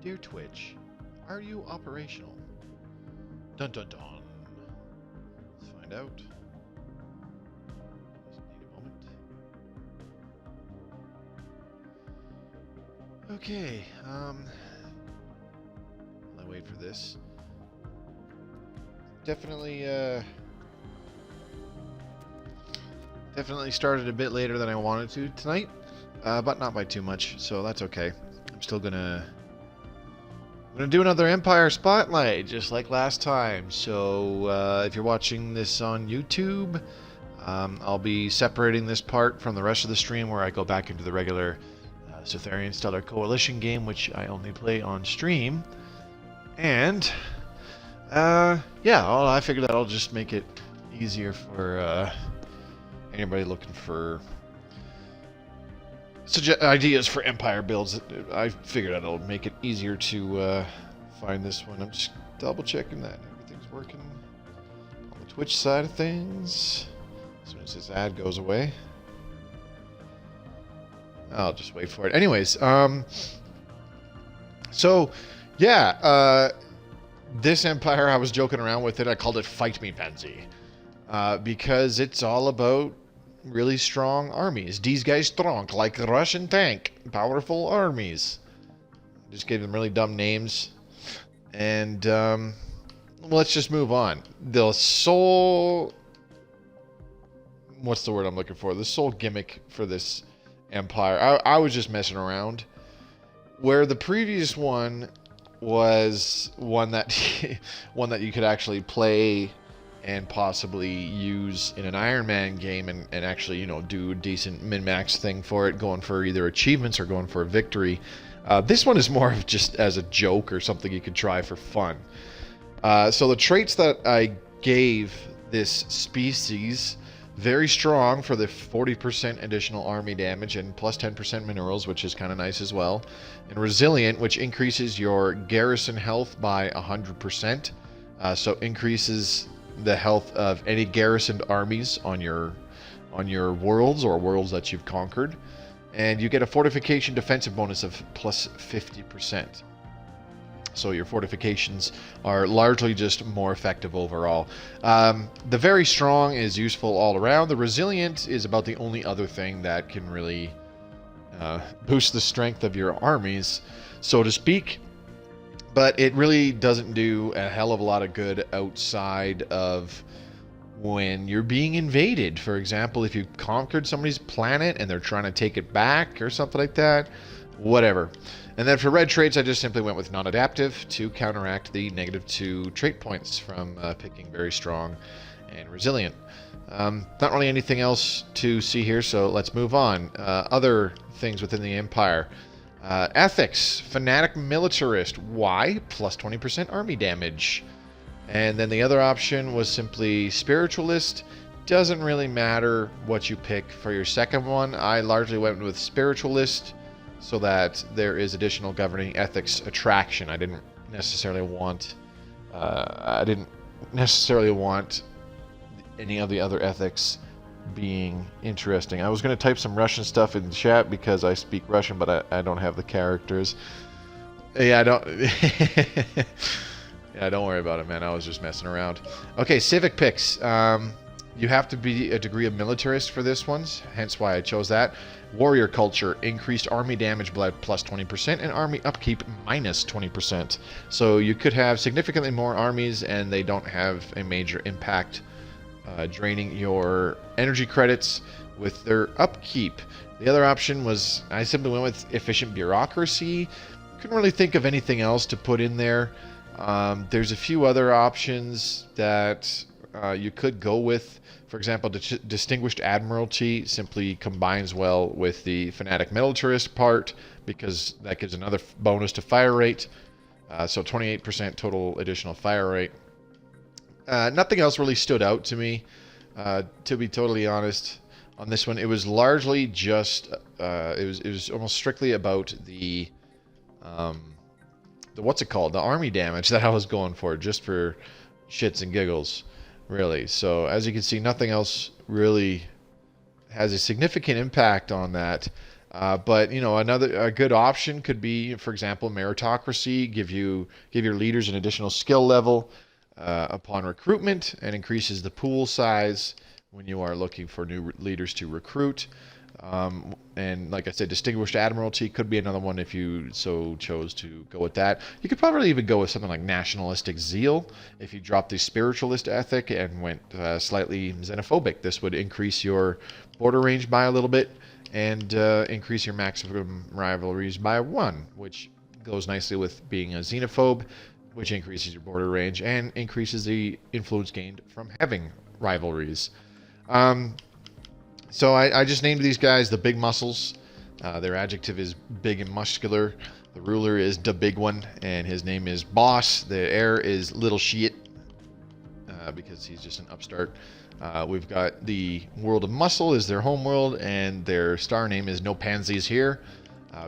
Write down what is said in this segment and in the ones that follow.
Dear Twitch, are you operational? Dun dun dun. Let's find out. Just need a moment. Okay, while I wait for this. Definitely started a bit later than I wanted to tonight, but not by too much, so that's okay. I'm still gonna do another Empire Spotlight, just like last time. So if you're watching this on YouTube, I'll be separating this part from the rest of the stream where I go back into the regular Cytherian Stellar Coalition game, which I only play on stream. And yeah, I figured that I'll just make it easier for anybody looking for ideas for Empire builds. I figured out it'll make it easier to find this one. I'm just double checking that everything's working on the Twitch side of things. As soon as this ad goes away, I'll just wait for it. Anyways, so yeah, this Empire, I was joking around with it. I called it Fight Me Pansy, because it's all about really strong armies. These guys strong, like a Russian tank. Powerful armies. Just gave them really dumb names. And let's just move on. The sole... What's the word I'm looking for? The sole gimmick for this Empire. I was just messing around. Where the previous one was one that one that you could actually play and possibly use in an Iron Man game and actually, you know, do a decent min-max thing for it, going for either achievements or going for a victory. This one is more of just as a joke or something you could try for fun. So the traits that I gave this species, very strong for the 40% additional army damage and plus 10% minerals, which is kind of nice as well. And resilient, which increases your garrison health by 100%. So increases the health of any garrisoned armies on your worlds or worlds that you've conquered. And you get a fortification defensive bonus of plus 50%. So your fortifications are largely just more effective overall. The very strong is useful all around. The resilient is about the only other thing that can really boost the strength of your armies, so to speak. But it really doesn't do a hell of a lot of good outside of when you're being invaded. For example, if you conquered somebody's planet and they're trying to take it back or something like that, whatever. And then for red traits, I just simply went with non-adaptive to counteract the -2 trait points from picking very strong and resilient. Not really anything else to see here, so let's move on. Other things within the Empire. Ethics, Fanatic Militarist. Why? Plus 20% army damage. And then the other option was simply Spiritualist. Doesn't really matter what you pick for your second one. I largely went with Spiritualist so that there is additional governing ethics attraction. I didn't necessarily want any of the other ethics being interesting. I was going to type some Russian stuff in the chat because I speak Russian, but I don't have the characters. Yeah, I don't... Yeah, don't worry about it, man. I was just messing around. Okay, civic picks. You have to be a degree of militarist for this one, hence why I chose that. Warrior culture, increased army damage by plus 20% and army upkeep minus 20%. So you could have significantly more armies and they don't have a major impact draining your energy credits with their upkeep. The other option was, I simply went with efficient bureaucracy. Couldn't really think of anything else to put in there. There's a few other options that you could go with. For example, Distinguished Admiralty simply combines well with the Fanatic Militarist part because that gives another bonus to fire rate. So 28% total additional fire rate. Nothing else really stood out to me, to be totally honest. On this one, it was largely just it was almost strictly about the what's it called, the army damage that I was going for, just for shits and giggles, really. So as you can see, nothing else really has a significant impact on that. But you know, a good option could be, for example, meritocracy. Give your leaders an additional skill level upon recruitment, and increases the pool size when you are looking for new leaders to recruit. And like I said, Distinguished Admiralty could be another one if you so chose to go with that. You could probably even go with something like Nationalistic Zeal if you dropped the Spiritualist Ethic and went slightly xenophobic. This would increase your border range by a little bit and increase your maximum rivalries by 1, which goes nicely with being a xenophobe, which increases your border range and increases the influence gained from having rivalries. So I just named these guys the Big Muscles. Their adjective is big and muscular. The ruler is the big one, and his name is Boss. The heir is Little Shit, because he's just an upstart. We've got the World of Muscle is their home world, and their star name is No Pansies Here,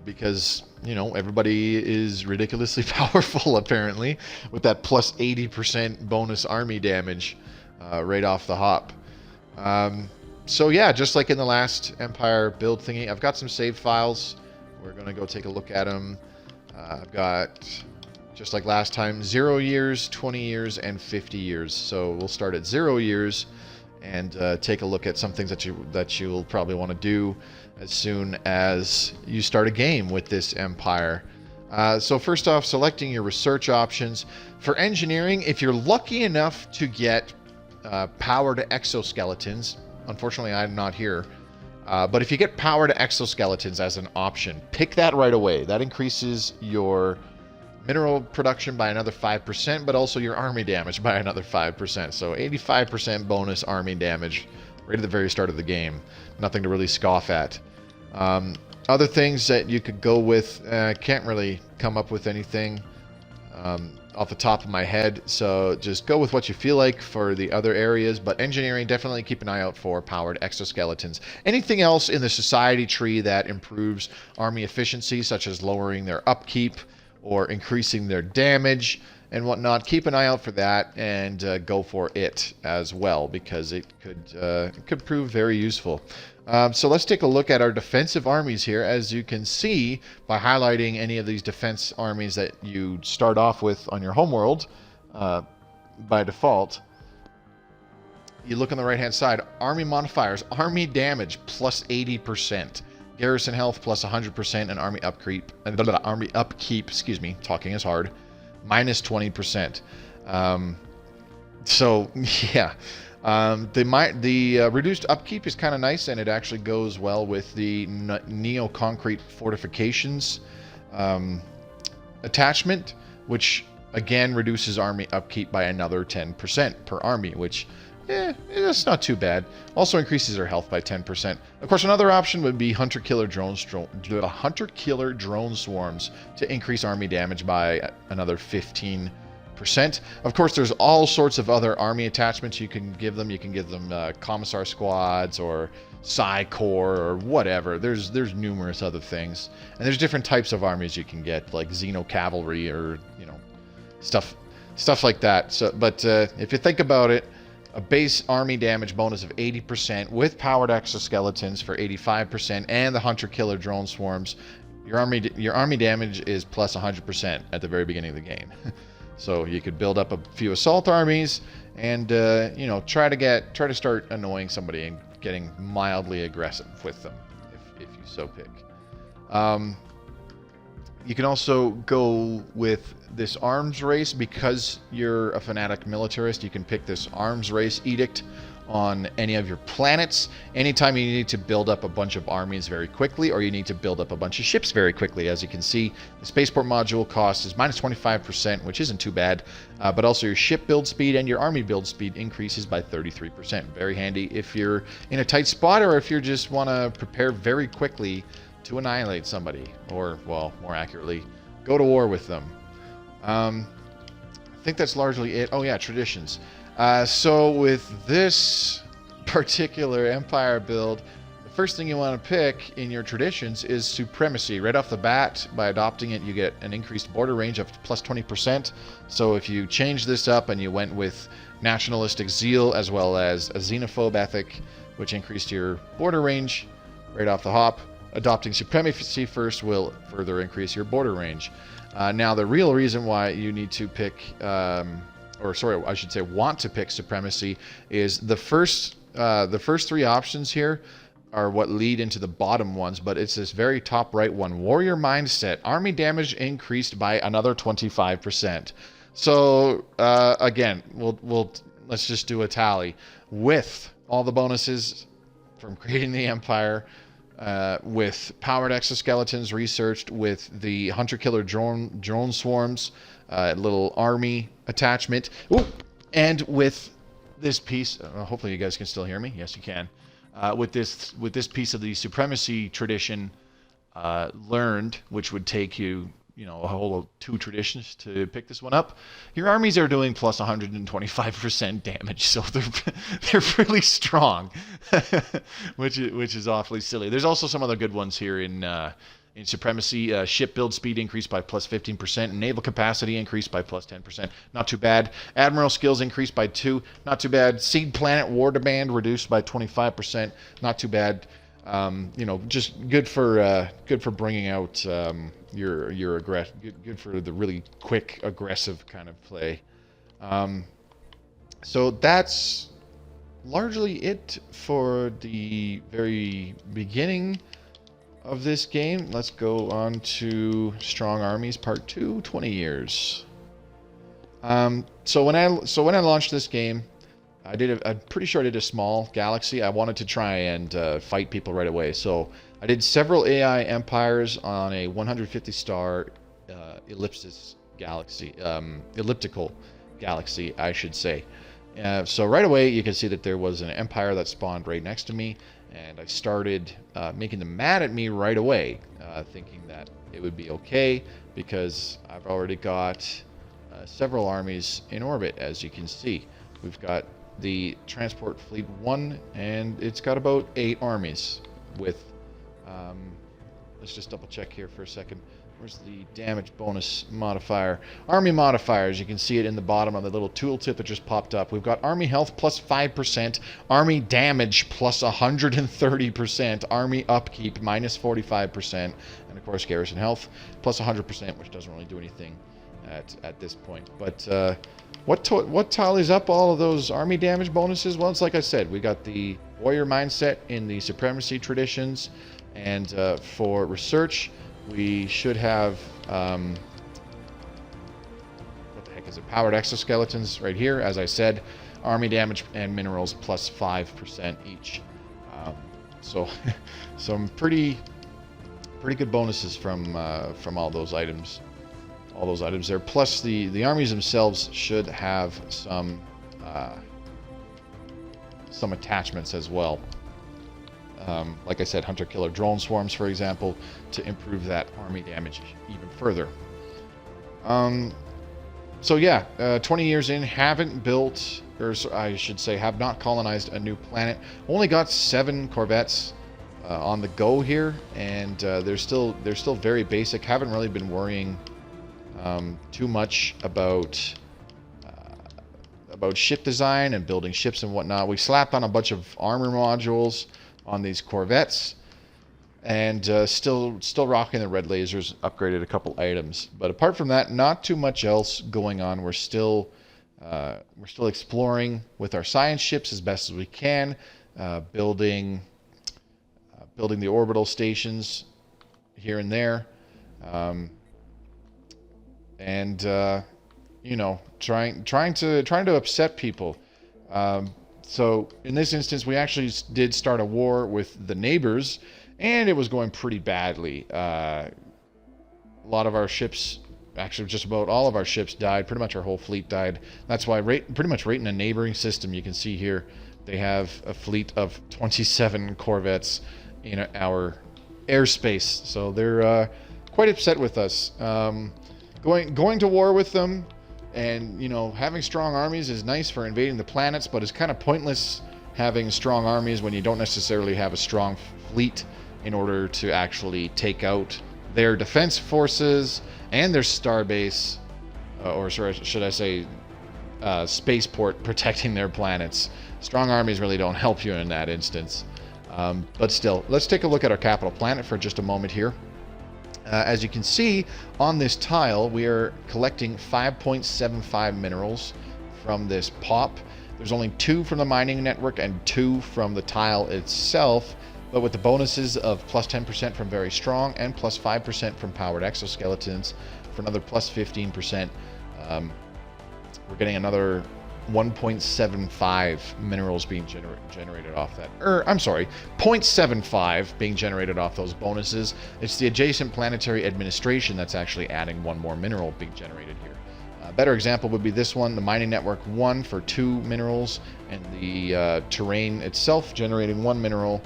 because, you know, everybody is ridiculously powerful, apparently, with that plus 80% bonus army damage right off the hop. So yeah, just like in the last Empire build thingy, I've got some save files. We're going to go take a look at them. I've got, just like last time, 0 years, 20 years, and 50 years. So we'll start at 0 years and take a look at some things that you'll probably want to do as soon as you start a game with this Empire. So first off, selecting your research options. For engineering, if you're lucky enough to get powered exoskeletons, unfortunately, I'm not here. But if you get powered exoskeletons as an option, pick that right away. That increases your mineral production by another 5%, but also your army damage by another 5%. So 85% bonus army damage right at the very start of the game. Nothing to really scoff at. Other things that you could go with, can't really come up with anything off the top of my head, so just go with what you feel like for the other areas. But engineering, definitely keep an eye out for powered exoskeletons. Anything else in the society tree that improves army efficiency, such as lowering their upkeep or increasing their damage and whatnot, keep an eye out for that and go for it as well, because it could prove very useful. So let's take a look at our defensive armies here. As you can see, by highlighting any of these defense armies that you start off with on your homeworld by default, you look on the right hand side, army modifiers, army damage plus 80%, garrison health plus 100%, and army upkeep, excuse me, talking is hard, minus 20%. So yeah. The reduced upkeep is kind of nice, and it actually goes well with the neo-concrete fortifications attachment, which again reduces army upkeep by another 10% per army, which that's not too bad. Also increases their health by 10%. Of course, another option would be hunter-killer drone swarms to increase army damage by another 15%. Of course, there's all sorts of other army attachments you can give them. You can give them commissar squads or psi corps or whatever. There's numerous other things, and there's different types of armies you can get, like xeno cavalry or stuff like that. So, but if you think about it, a base army damage bonus of 80% with powered exoskeletons for 85%, and the hunter-killer drone swarms, your army damage is plus 100% at the very beginning of the game. So you could build up a few assault armies and try to start annoying somebody and getting mildly aggressive with them if you so pick. You can also go with this arms race. Because you're a fanatic militarist, you can pick this arms race edict on any of your planets. Anytime you need to build up a bunch of armies very quickly, or you need to build up a bunch of ships very quickly. As you can see, the spaceport module cost is minus 25%, which isn't too bad, but also your ship build speed and your army build speed increases by 33%. Very handy if you're in a tight spot, or if you just want to prepare very quickly to annihilate somebody, or, well, more accurately, go to war with them. I think that's largely it. Oh yeah, traditions. So with this particular Empire build, the first thing you want to pick in your traditions is supremacy. Right off the bat, by adopting it, you get an increased border range of plus 20%. So if you change this up and you went with nationalistic zeal as well as a xenophobe ethic, which increased your border range right off the hop, Adopting supremacy first will further increase your border range. Now, the real reason why you need to pick, or sorry, I should say want to pick supremacy is the first 3 options here are what lead into the bottom ones, but it's this very top right one. Warrior mindset. Army damage increased by another 25%. So again, let's just do a tally with all the bonuses from creating the Empire, with powered exoskeletons researched, with the hunter-killer drone swarms, little army attachment, and with this piece. Hopefully you guys can still hear me. Yes, you can. With this piece of the supremacy tradition learned, which would take you, a whole 2 traditions to pick this one up. Your armies are doing plus 125% damage, so they're really strong, which is awfully silly. There's also some other good ones here in supremacy. Ship build speed increased by plus 15%. Naval capacity increased by plus 10%. Not too bad. Admiral skills increased by 2. Not too bad. Seed planet war demand reduced by 25%. Not too bad. Just good for bringing out your aggression. Good for the really quick aggressive kind of play. So that's largely it for the very beginning of this game. Let's go on to Strong Armies Part 2, 20 years. So when I launched this game, I'm pretty sure I did a small galaxy. I wanted to try and fight people right away. So I did several AI empires on a 150-star elliptical galaxy, I should say. So right away, you can see that there was an empire that spawned right next to me, and I started making them mad at me right away, thinking that it would be okay because I've already got several armies in orbit, as you can see. We've got the Transport Fleet 1, and it's got about 8 armies with, let's just double check here for a second. Where's the damage bonus modifier? Army modifiers, you can see it in the bottom on the little tooltip that just popped up. We've got Army health plus 5%, Army damage plus 130%, Army upkeep minus 45%, and of course Garrison health plus 100%, which doesn't really do anything at this point. But what tallies up all of those Army damage bonuses? Well, it's like I said, we got the warrior mindset in the supremacy traditions, and for research, we should have, what the heck is it? Powered exoskeletons right here. As I said, army damage and minerals plus 5% each. So some pretty good bonuses from all those items. All those items there. Plus the armies themselves should have some attachments as well. Like I said, hunter-killer drone swarms, for example, to improve that army damage even further. So yeah, 20 years in, haven't built, or I should say, have not colonized a new planet. Only got 7 corvettes on the go here, and they're still very basic. Haven't really been worrying too much about ship design and building ships and whatnot. We slapped on a bunch of armor modules on these corvettes, and still rocking the red lasers. Upgraded a couple items, but apart from that, not too much else going on. We're still exploring with our science ships as best as we can, building the orbital stations here and there, and trying to upset people. So in this instance, we actually did start a war with the neighbors, and it was going pretty badly. A lot of our ships, actually just about all of our ships died. Pretty much our whole fleet died. That's why pretty much right in a neighboring system, you can see here, they have a fleet of 27 corvettes in our airspace. So they're quite upset with us. Going to war with them, and having strong armies is nice for invading the planets, but it's kind of pointless having strong armies when you don't necessarily have a strong fleet in order to actually take out their defense forces and their starbase, or should I say spaceport protecting their planets. Strong armies really don't help you in that instance. But still, let's take a look at our capital planet for just a moment here. As you can see on this tile, we are collecting 5.75 minerals from this pop. There's only 2 from the mining network and 2 from the tile itself, but with the bonuses of plus 10% from very strong and plus 5% from powered exoskeletons for another plus 15%, we're getting another 1.75 minerals being generated off that. I'm sorry, 0.75 being generated off those bonuses. It's the adjacent planetary administration that's actually adding 1 more mineral being generated here. A better example would be this one, the mining network 1 for 2 minerals, and the terrain itself generating 1 mineral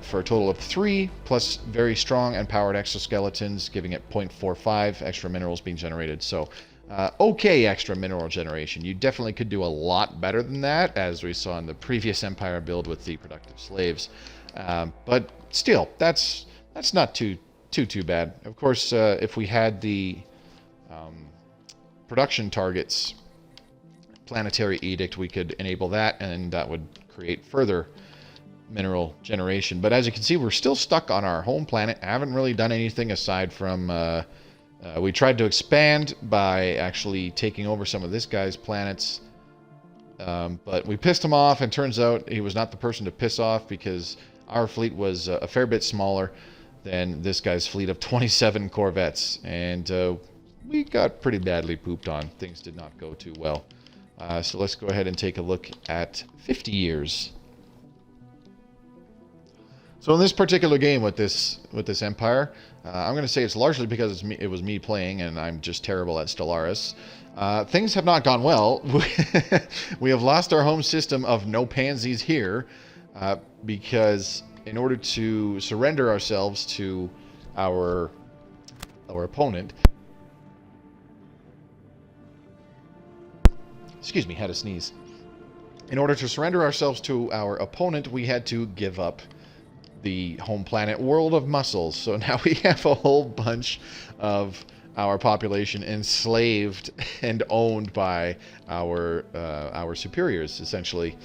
for a total of 3, plus very strong and powered exoskeletons, giving it 0.45 extra minerals being generated. So okay extra mineral generation. You definitely could do a lot better than that, as we saw in the previous Empire build with the productive slaves. But still, that's not too bad. Of course, if we had the production targets planetary edict, we could enable that, and that would create further mineral generation. But as you can see, we're still stuck on our home planet. I haven't really done anything aside from we tried to expand by actually taking over some of this guy's planets, but we pissed him off, and turns out he was not the person to piss off, because our fleet was a fair bit smaller than this guy's fleet of 27 corvettes, and we got pretty badly pooped on. Things did not go too well. So let's go ahead and take a look at 50 years. So in this particular game with this Empire, I'm going to say it's largely because it was me playing, and I'm just terrible at Stellaris. Things have not gone well. We have lost our home system of no pansies here, because in order to surrender ourselves to our opponent, excuse me, had a sneeze. In order to surrender ourselves to our opponent, we had to give up the home planet world of muscles. So now we have a whole bunch of our population enslaved and owned by our superiors, essentially.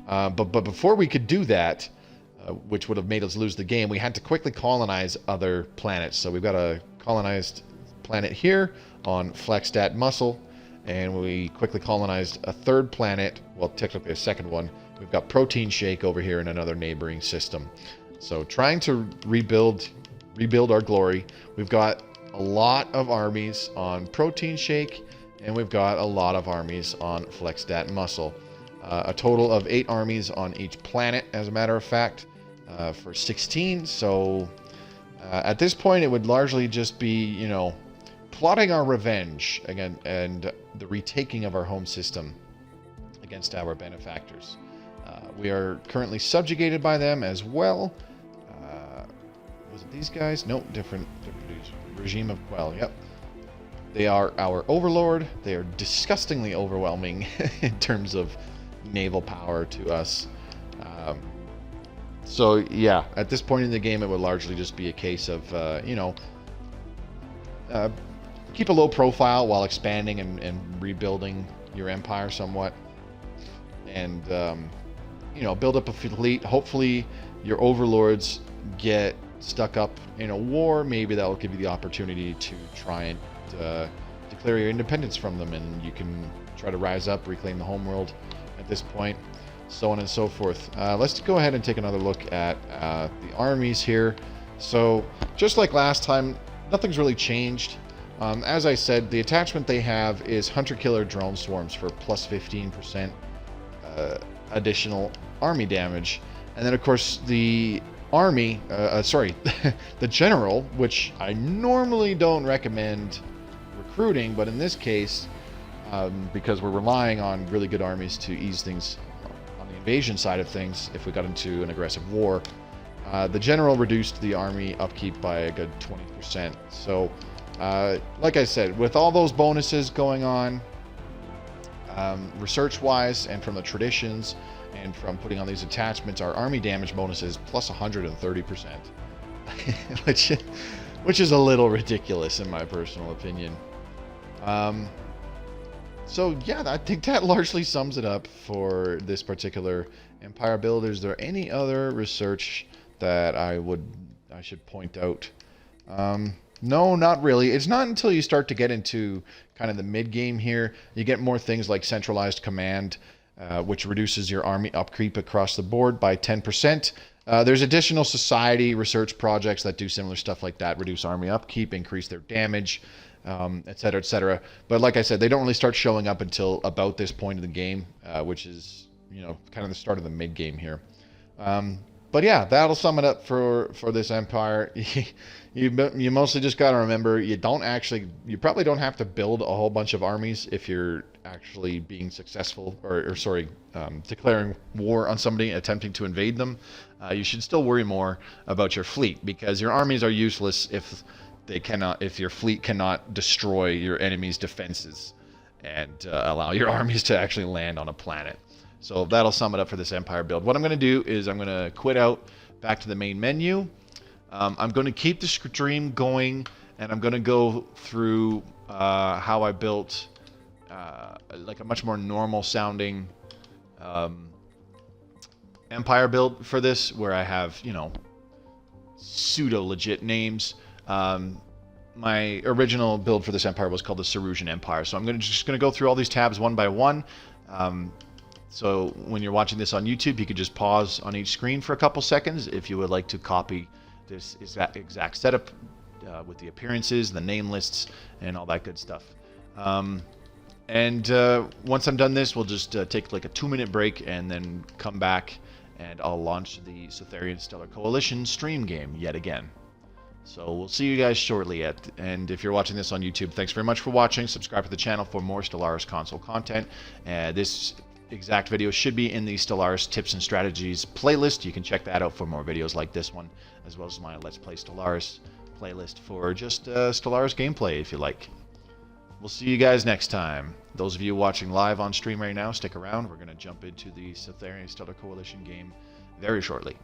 But before we could do that, which would have made us lose the game, we had to quickly colonize other planets. So we've got a colonized planet here on Flexstat Muscle, and we quickly colonized a third planet, well, technically a second one. We've got Protein Shake over here in another neighboring system. So trying to rebuild our glory. We've got a lot of armies on Protein Shake, and we've got a lot of armies on Flexstat Muscle. A total of 8 armies on each planet, as a matter of fact, for 16. So at this point, it would largely just be, you know, plotting our revenge again, and the retaking of our home system against our benefactors. We are currently subjugated by them as well. Was it these guys? Nope, different regime of Quell. Yep. They are our overlord. They are disgustingly overwhelming in terms of naval power to us. So yeah, at this point in the game, it would largely just be a case of, you know, keep a low profile while expanding and rebuilding your empire somewhat. And, you know, build up a fleet. Hopefully your overlords get stuck up in a war. Maybe that will give you the opportunity to try and declare your independence from them, and you can try to rise up, reclaim the homeworld at this point, so on and so forth. Let's go ahead and take another look at the armies here. So just like last time, nothing's really changed. As I said, the attachment they have is Hunter-Killer Drone Swarms for plus 15% additional army damage. And then, of course, the army, the general, which I normally don't recommend recruiting, but in this case, because we're relying on really good armies to ease things on the invasion side of things if we got into an aggressive war, the general reduced the army upkeep by a good 20%. So, like I said, with all those bonuses going on, research-wise and from the traditions and from putting on these attachments, our army damage bonus is plus 130%, which is a little ridiculous in my personal opinion. So yeah, I think that largely sums it up for this particular Empire build. Is there any other research that I should point out? No, not really. It's not until you start to get into kind of the mid-game here, you get more things like centralized command, which reduces your army upkeep across the board by 10%. There's additional society research projects that do similar stuff like that, reduce army upkeep, increase their damage, etc., etc. But like I said, they don't really start showing up until about this point in the game, which is, you know, kind of the start of the mid-game here. But yeah, that'll sum it up for this empire. You mostly just got to remember, you probably don't have to build a whole bunch of armies if you're actually being successful, or declaring war on somebody, attempting to invade them. You should still worry more about your fleet, because your armies are useless if your fleet cannot destroy your enemy's defenses and allow your armies to actually land on a planet. So that'll sum it up for this empire build. What I'm going to do is I'm going to quit out, back to the main menu. I'm going to keep the stream going, and I'm going to go through how I built like a much more normal sounding empire build for this, where I have, you know, pseudo legit names. My original build for this empire was called the Sarusian Empire. So I'm just going to go through all these tabs one by one. So when you're watching this on YouTube, you could just pause on each screen for a couple seconds if you would like to copy this exact setup with the appearances, the name lists, and all that good stuff. Once I'm done this, we'll just take like a 2-minute break and then come back, and I'll launch the Stellaris Stellar Coalition stream game yet again. So we'll see you guys shortly. And if you're watching this on YouTube, thanks very much for watching. Subscribe to the channel for more Stellaris console content. This exact video should be in the Stellaris Tips and Strategies playlist. You can check that out for more videos like this one, as well as my Let's Play Stellaris playlist for just Stellaris gameplay if you like. We'll see you guys next time. Those of you watching live on stream right now, stick around. We're going to jump into the Stellaris Stellar Coalition game very shortly.